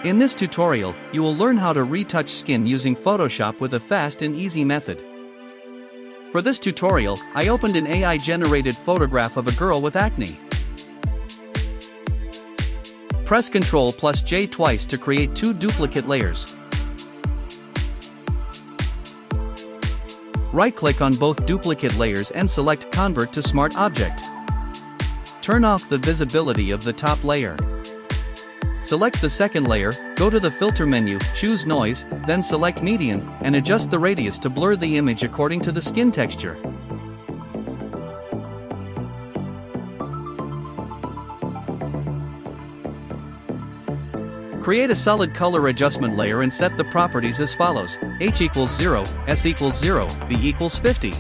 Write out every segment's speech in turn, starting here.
In this tutorial, you will learn how to retouch skin using Photoshop with a fast and easy method. For this tutorial, I opened an AI-generated photograph of a girl with acne. Press Ctrl+J twice to create two duplicate layers. Right-click on both duplicate layers and select Convert to Smart Object. Turn off the visibility of the top layer. Select the second layer, go to the Filter menu, choose Noise, then select Median, and adjust the radius to blur the image according to the skin texture. Create a solid color adjustment layer and set the properties as follows: H equals 0, S equals 0, B equals 50.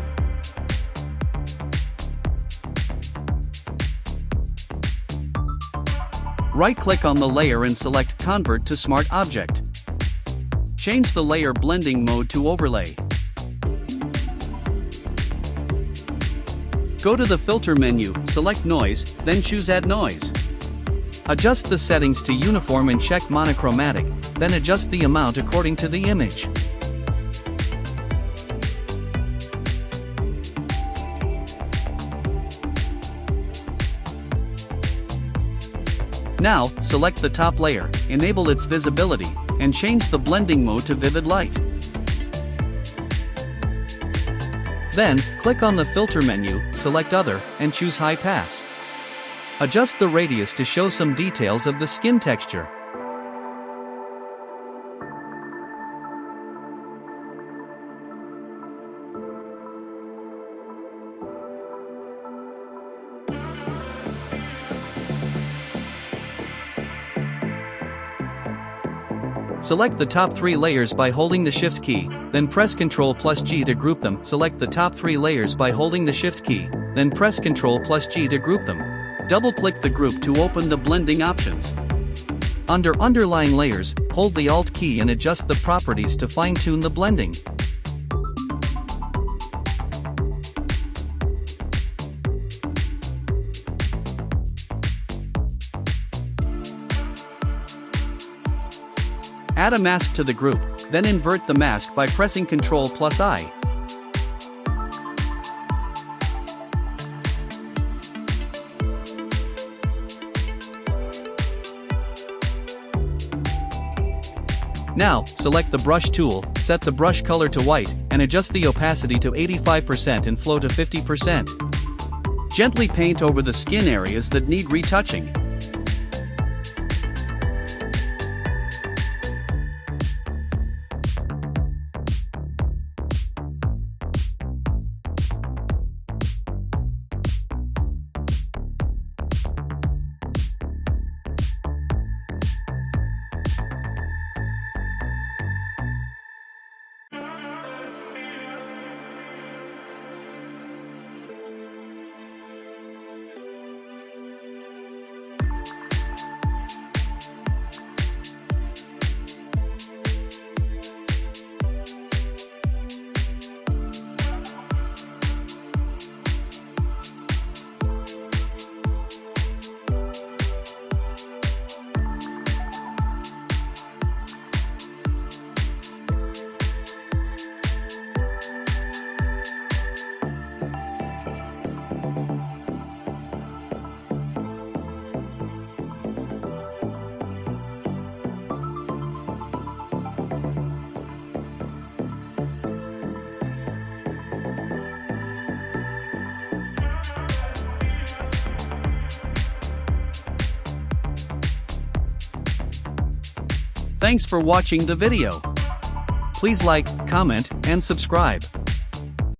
Right-click on the layer and select Convert to Smart Object. Change the layer blending mode to Overlay. Go to the Filter menu, select Noise, then choose Add Noise. Adjust the settings to Uniform and check Monochromatic, then adjust the amount according to the image. Now, select the top layer, enable its visibility, and change the blending mode to Vivid Light. Then, click on the Filter menu, select Other, and choose High Pass. Adjust the radius to show some details of the skin texture. Select the top three layers by holding the Shift key, then press Ctrl+G to group them. Select the top three layers by holding the Shift key, then press Ctrl+G to group them. Double-click the group to open the blending options. Under Underlying Layers, hold the Alt key and adjust the properties to fine-tune the blending. Add a mask to the group, then invert the mask by pressing Ctrl+I. Now, select the Brush tool, set the brush color to white, and adjust the opacity to 85% and flow to 50%. Gently paint over the skin areas that need retouching. Thanks for watching the video. Please like, comment, and subscribe.